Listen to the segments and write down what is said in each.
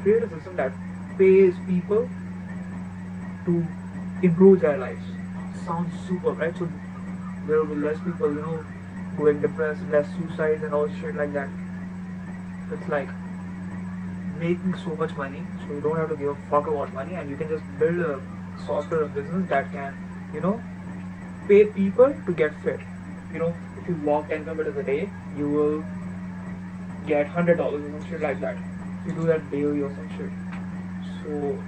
create a system that pays people to improve their lives. Sounds super, right? So there will be less people, going depressed, less suicides and all shit like that. It's like making so much money, so you don't have to give a fuck about money, and you can just build a software business that can, you know, pay people to get fit. If you walk 10 kilometers a day, you will get $100 or some shit like that. If you do that daily or some shit. So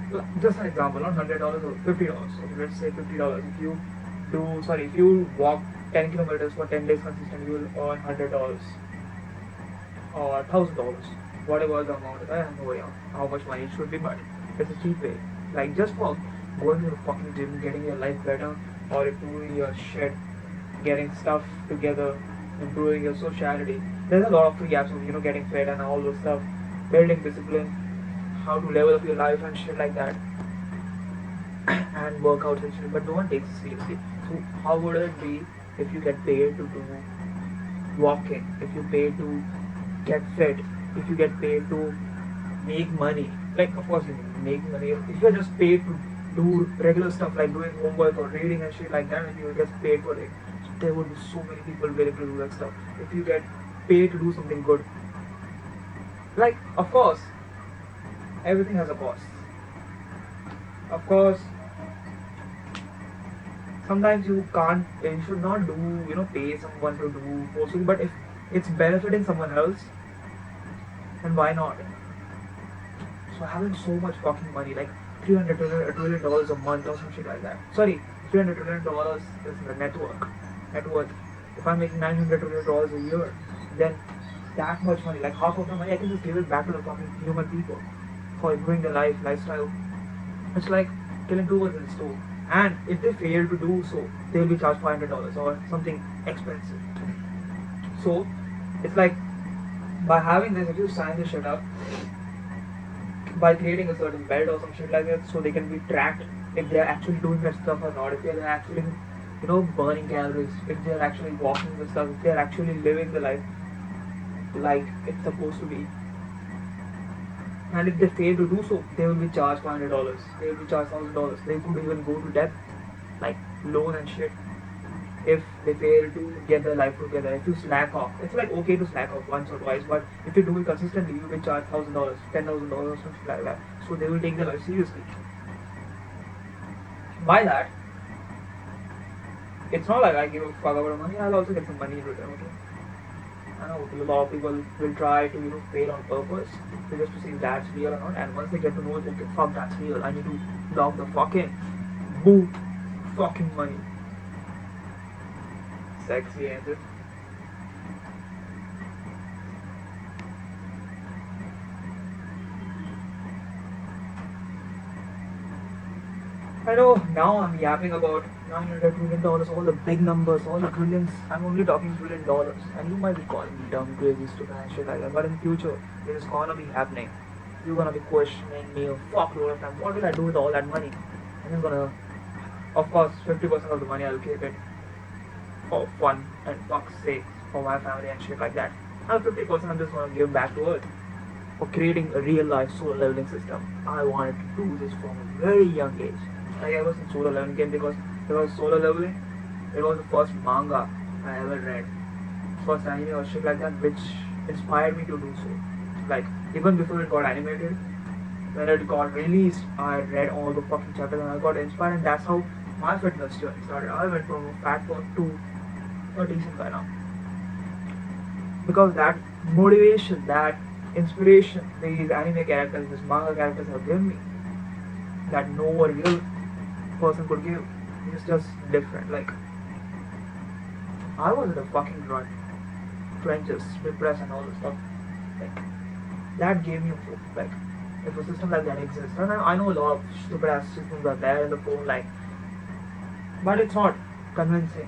just an example, not $100 or $50. So let's say $50. If you walk 10 kilometers for 10 days consistently, you will earn $100 or $1,000, whatever the amount is. I have no idea how much money it should be, but it's a cheap way. Like just for going to the fucking gym, getting your life better, or improving your shit, getting stuff together, improving your sociality. There's a lot of free apps of getting fit and all those stuff, building discipline, how to level up your life and shit like that, and workouts and shit. But no one takes it seriously. So how would it be if you get paid to do walking? If you pay to get fit, if you get paid to make money, like of course you make money. If you're just paid to do regular stuff like doing homework or reading and shit like that, and you get paid for it, so there would be so many people willing to do that stuff. If you get paid to do something good, like of course everything has a cost. Of course, sometimes you should not do, pay someone to do forcefully. But if it's benefiting someone else, then why not? So having so much fucking money, like $300 a month or some shit like that. Sorry, $300 is the net worth. If I'm making $900 a year, then that much money, like half of the money, I can just give it back to the fucking human people for improving their lifestyle. It's like killing two birds with a stone. And if they fail to do so, they'll be charged $500 or something expensive. So it's like by having this, if you sign this shit up, by creating a certain belt or some shit like that, so they can be tracked if they're actually doing that stuff or not, if they're actually, burning calories, if they're actually walking the stuff, if they're actually living the life like it's supposed to be. And if they fail to do so, they will be charged $500. They will be charged $1,000. They could even go to debt, like loan and shit. If they fail to get their life together, if you slack off, it's like okay to slack off once or twice, but if you do it consistently, you will be charged $1,000, $10,000, something like that. So they will take their life seriously. By that, it's not like I give a fuck about money. I'll also get some money in return. Okay. I know a lot of people will try to fail on purpose to just to see if that's real or not. And once they get to know it, okay, fuck, that's real. I need to log the fucking boo fucking money. Sexy, ain't it? I know now I'm yapping about $900 million, all the big numbers, all the trillions. I'm only talking $1 trillion. And you might be calling me dumb, crazy, stupid, and shit like that. But in future, it is gonna be happening. You're gonna be questioning me a fuckload of time. What will I do with all that money? And it's gonna, of course, 50% of the money I'll keep it for fun and fuck's sake for my family and shit like that. And 50% I'm just gonna give back to Earth for creating a real life solar leveling system. I wanted to do this from a very young age. Like I was in solar leveling game because there was solar leveling. It was the first manga I ever read, first anime or shit like that, which inspired me to do so. Like even before it got animated, when it got released, I read all the fucking chapters and I got inspired, and that's how my fitness journey started. I went from a fat fuck to a decent guy now because that motivation, that inspiration these anime characters, these manga characters have given me, that no real person could give. It's just different. Like I was in a fucking rut, trenches, depressed and all this stuff. Like that gave me hope. Like if a system like that exists, and I know a lot of stupid ass systems are there in the phone, like, but it's not convincing.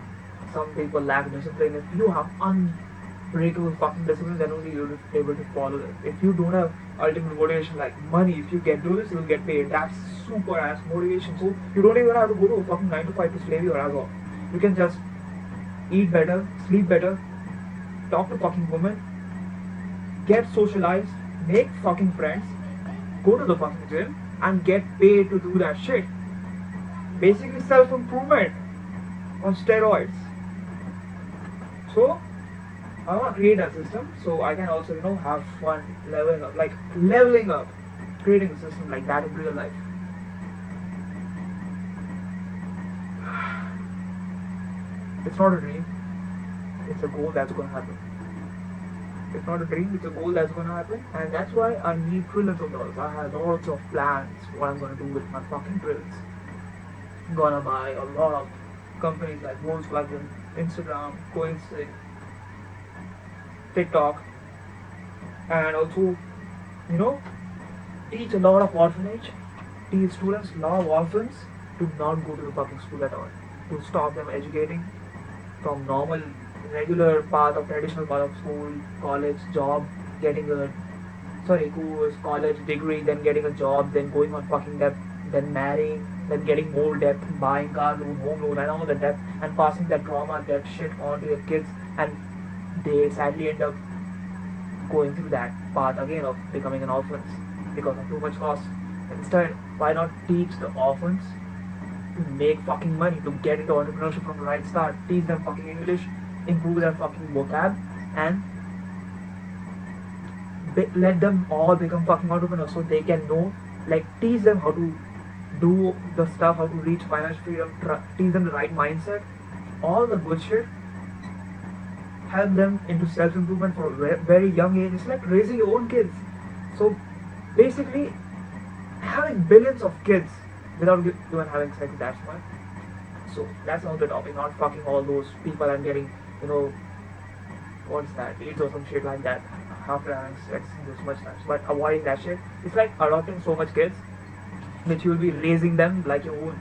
Some people lack discipline. If you have unbreakable fucking discipline, then only you'll be able to follow it. If you don't have ultimate motivation like money, if you get do this, you'll get paid. That's super ass motivation. So you don't even have to go to a fucking 9 to 5 to slavery or alcohol. You can just eat better, sleep better, talk to fucking women, get socialized, make fucking friends, go to the fucking gym and get paid to do that shit. Basically self-improvement on steroids. So I want to create a system so I can also, have fun leveling up, creating a system like that in real life. It's not a dream, it's a goal that's gonna happen. It's not a dream, it's a goal that's gonna happen, and that's why I need trillions of dollars. I have lots of plans what I'm gonna do with my fucking trillions. I'm gonna buy a lot of companies like Volkswagen, Instagram, Coincident, TikTok, and also, teach a lot of orphanage, teach students, a lot of orphans, to not go to the public school at all, to stop them educating from normal, regular path of traditional path of school, college, job, getting a course, college degree, then getting a job, then going on fucking debt, then marrying, then getting more debt, buying car loan, home loan, and all the debt, and passing that trauma, that shit on to your kids, and they sadly end up going through that path again of becoming an orphans because of too much cost. Instead, why not teach the orphans to make fucking money, to get into entrepreneurship from the right start, teach them fucking English, improve their fucking vocab, and let them all become fucking entrepreneurs so they can know, teach them how to do the stuff, how to reach financial freedom, teach them the right mindset, all the good shit, help them into self-improvement for a very young age. It's like raising your own kids. So basically, having billions of kids without even having sex, that's why. So that's not the topic, not fucking all those people and getting, what's that, AIDS or some shit like that after having sex this much times. But avoiding that shit, it's like adopting so much kids, which you will be raising them like your own.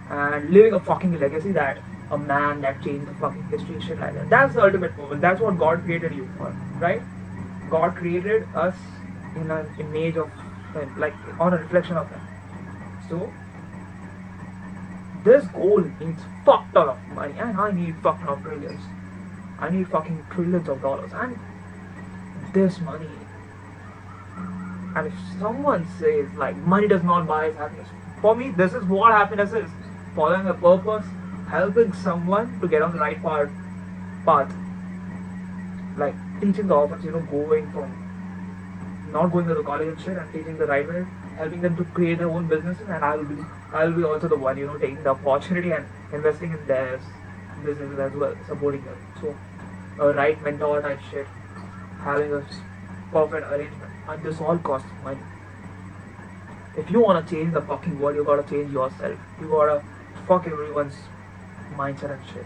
And living a fucking legacy that a man that changed the fucking history, shit like that. That's the ultimate moment. That's what God created you for, right? God created us in an image of, on a reflection of Him. So, this goal needs fuck ton of money, and I need fucking of trillions. I need fucking trillions of dollars, and this money. And if someone says money does not buy us happiness, for me this is what happiness is: following a purpose, helping someone to get on the right path. Like teaching the orphans, going from not going to the college and shit, and teaching the right way, helping them to create their own businesses, and I'll be also the one, taking the opportunity and investing in their businesses as well, supporting them. So a right mentor type shit, having a perfect arrangement, and this all costs money. If you wanna change the fucking world, you gotta change yourself. You gotta fuck everyone's mindset and shit.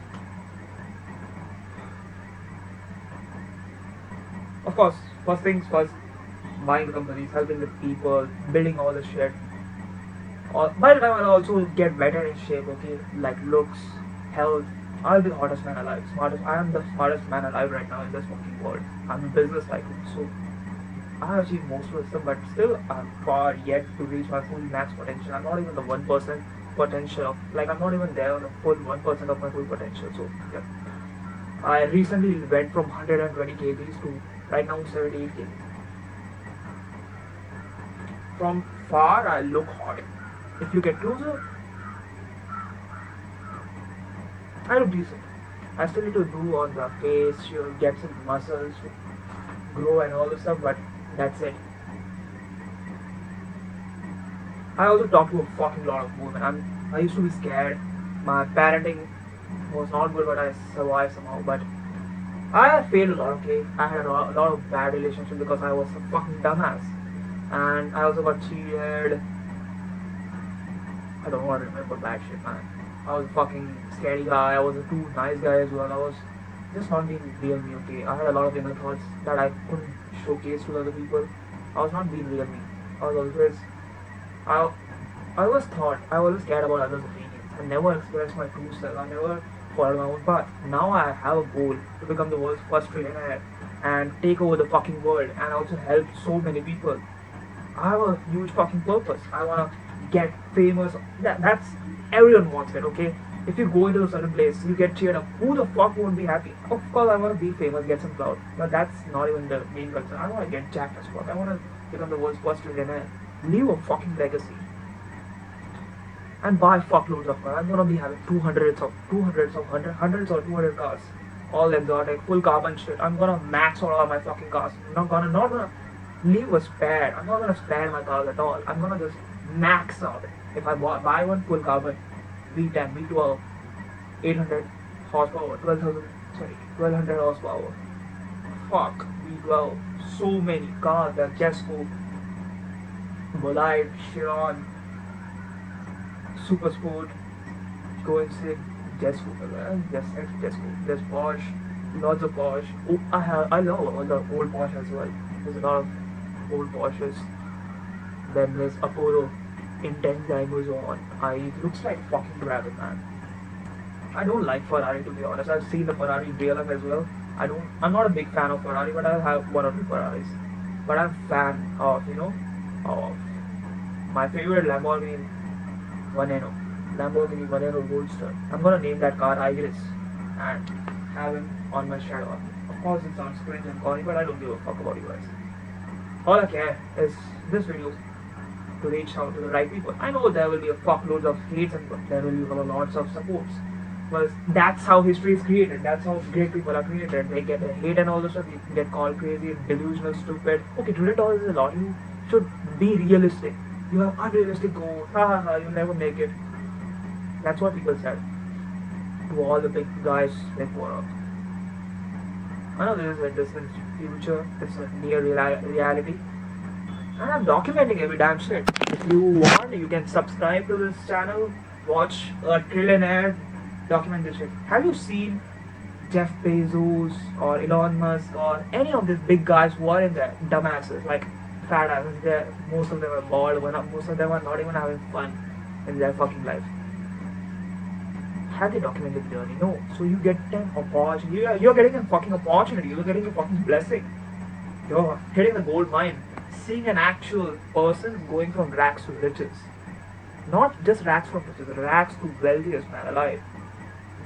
Of course, first things first, buying the companies, helping the people, building all the shit. By the time I'll also get better in shape, okay? Like looks, health. I'll be the hottest man alive. I am the smartest man alive right now in this fucking world. I'm a business tycoon, so I have achieved most of the stuff, but still I'm far yet to reach my full max potential. I'm not even the 1% potential of, I'm not even there on the full 1% of my full potential. So yeah, I recently went from 120 kgs to right now 78 kgs. From far I look hot. If you get closer, I look decent. I still need to do on the face, get some muscles to grow and all this stuff, but that's it. I also talk to a fucking lot of women. I used to be scared. My parenting was not good, but I survived somehow. But I have failed a lot, okay? I had a lot of bad relationships because I was a fucking dumbass. And I also got cheated. I don't want to remember bad shit, man. I was a fucking scary guy. I was a too nice guy as well. I was just not being real me, okay? I had a lot of inner thoughts that I couldn't showcase to other people. I was not being real me. I was always cared about others' opinions. I never expressed my true self. I never followed my own path. Now I have a goal to become the world's first trillionaire and take over the fucking world and also help so many people. I have a huge fucking purpose. I wanna get famous. That's everyone wants it, okay? If you go into a certain place, you get cheered up. Who the fuck won't be happy? Of course, I want to be famous, get some clout, but that's not even the main concern. I want to get jacked as fuck. I want to become the world's first trillionaire, leave a fucking legacy, and buy fuckloads of cars. I'm gonna be having hundreds or 200 cars, all exotic, full carbon shit. I'm gonna max out all my fucking cars. I'm not gonna leave a spare. I'm not gonna spare my cars at all. I'm gonna just max out. If I buy one full carbon, V10, V12, 800 horsepower, 1200 horsepower. Fuck, V12. So many cars. There Jesco, Bolide, Chiron, Super Sport, going sick, Jesco, Jesco. There's Porsche, lots of Porsche. Oh, I love all the old Porsche as well. There's a lot of old Porsches. Then there's Apollo, intense guy goes on. It looks like fucking rabbit, man. I don't like Ferrari, to be honest. I've seen the Ferrari in real life as well. I'm not a big fan of Ferrari, but I have one or two Ferraris. But I'm a fan of of my favorite Lamborghini Veneno Roadster. I'm gonna name that car Iris and have him on my shadow. Of course, it sounds cringe and corny, but I don't give a fuck about you guys. All I care is this video to reach out to the right people. I know there will be a fuckload of hates and there will be lots of supports. But that's how history is created. That's how great people are created. They get hate and all this stuff. You get called crazy, delusional, stupid. Okay, $200 is a lot. You should be realistic. You have unrealistic goals. Ha ha ha, you'll never make it. That's what people said to all the big guys before. I know this is a distant future. It's a near reality. And I'm documenting every damn shit. If you want, you can subscribe to this channel, watch a trillionaire document this shit. Have you seen Jeff Bezos or Elon Musk or any of these big guys who are in there? Dumbasses, like fat asses. Most of them are bald, most of them are not even having fun in their fucking life. Have they documented the journey? No. So you get an opportunity. You're getting a fucking opportunity. You're getting a fucking blessing. You're hitting the gold mine. Seeing an actual person going from rags to riches. Not just rags from riches, rags to wealthiest man alive.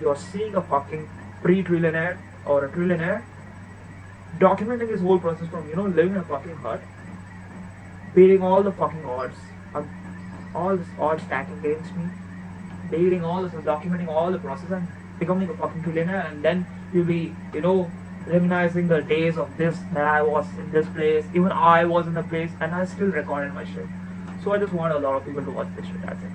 You're seeing a fucking pre-trillionaire or a trillionaire documenting his whole process from, living in a fucking hut, beating all the fucking odds, all this odds stacking against me, beating all this, documenting all the process and becoming a fucking trillionaire, and then you'll be, reminiscing the days of this, that I was in this place, even I was in the place, and I still recorded my shit. So I just want a lot of people to watch this shit, that's it.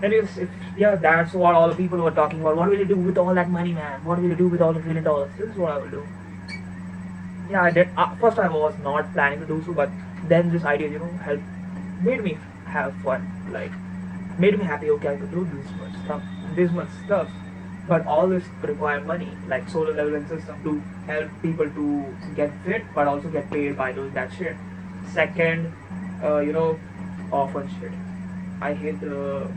Anyways, that's what all the people were talking about. What will you do with all that money, man? What will you do with all the $1 trillion? This is what I will do. Yeah, I did. First, I was not planning to do so, but then this idea, helped, made me have fun. Like, made me happy. Okay, I could do this much stuff. But all this require money, like solar leveling system to help people to get fit, but also get paid by doing that shit. Second, orphan shit. I hate the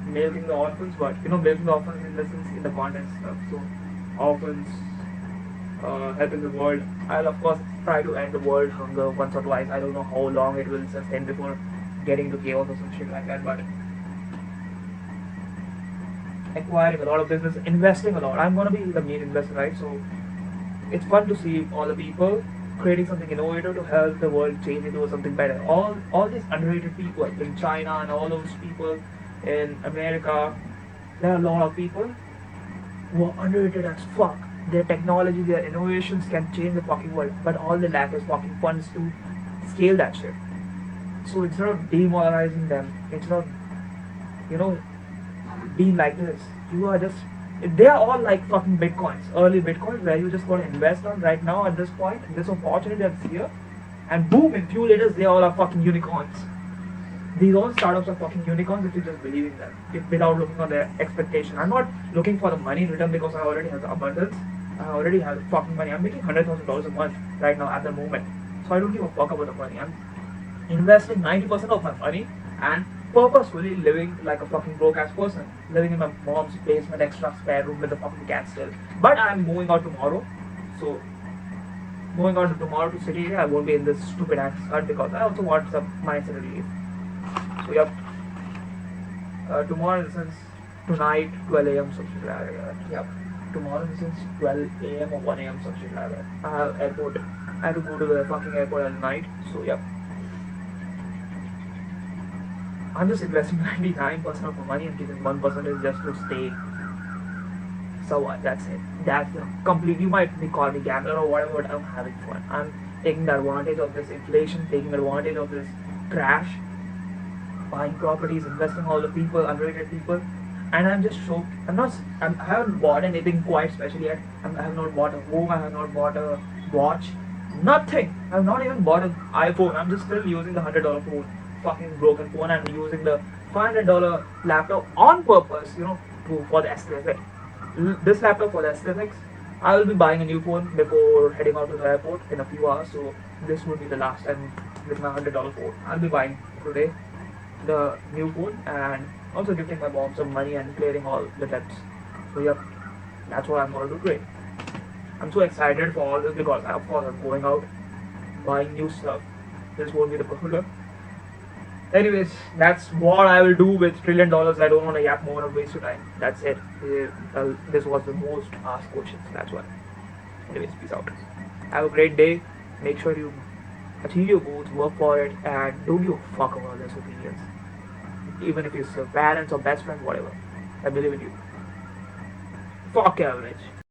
milking the orphans, but milking the orphans in the sense in the content stuff. So orphans, helping the world. I'll of course try to end the world hunger once or twice. I don't know how long it will sustain before getting to chaos or some shit like that, but acquiring a lot of business, investing a lot. I'm gonna be the main investor, right? So it's fun to see all the people creating something innovative to help the world change into something better. All these underrated people in China and all those people in America, there are a lot of people who are underrated as fuck. Their technology, their innovations can change the fucking world, but all they lack is fucking funds to scale that shit. So instead of demoralizing them, instead of being like this, they are all like fucking bitcoins, early bitcoins, where you just gotta invest on right now at this point, this opportunity that's here, and boom, in few years they all are fucking unicorns. These all startups are fucking unicorns if you just believe in them, without looking on their expectation. I'm not looking for the money in return because I already have the abundance. I already have the fucking money. I'm making $100,000 a month right now at the moment, so I don't give a fuck about the money. I'm investing 90% of my money and purposefully living like a fucking broke ass person, living in my mom's basement, extra spare room with a fucking cat still. But I'm moving out tomorrow, so moving out tomorrow to city, I won't be in this stupid ass hut because I also want some mindset relief. So tomorrow in the sense tonight 12 a.m. some shit like that. Tomorrow in the sense 12 a.m. or 1 a.m. some shit like that. I have airport I have to go to the fucking airport at night. So yep. I'm just investing 99% of my money and keeping 1% is just to stay. So what? That's it. That's the complete. You might be calling me gambler or whatever, but I'm having fun. I'm taking advantage of this inflation, taking advantage of this crash, buying properties, investing all the people, underrated people, and I'm just shocked. I haven't bought anything quite special yet. I have not bought a home. I have not bought a watch. Nothing. I have not even bought an iPhone. I'm just still using the $100 phone, fucking broken phone. I'm using the $500 laptop on purpose, for the aesthetic. This laptop for the aesthetics. I will be buying a new phone before heading out to the airport in a few hours. So this will be the last time with my $100 phone. I'll be buying today the new phone and also gifting my mom some money and clearing all the debts. So yep, that's what I'm gonna do today. I'm so excited for all this because of course I'm going out buying new stuff. This won't be the problem. Anyways, that's what I will do with $1 trillion. I don't want to yap more or waste your time. That's it. This was the most asked questions. That's why. Anyways, peace out. Have a great day. Make sure you achieve your goals, work for it, and don't give a fuck about others' opinions. Even if it's your parents or best friend, whatever. I believe in you. Fuck average.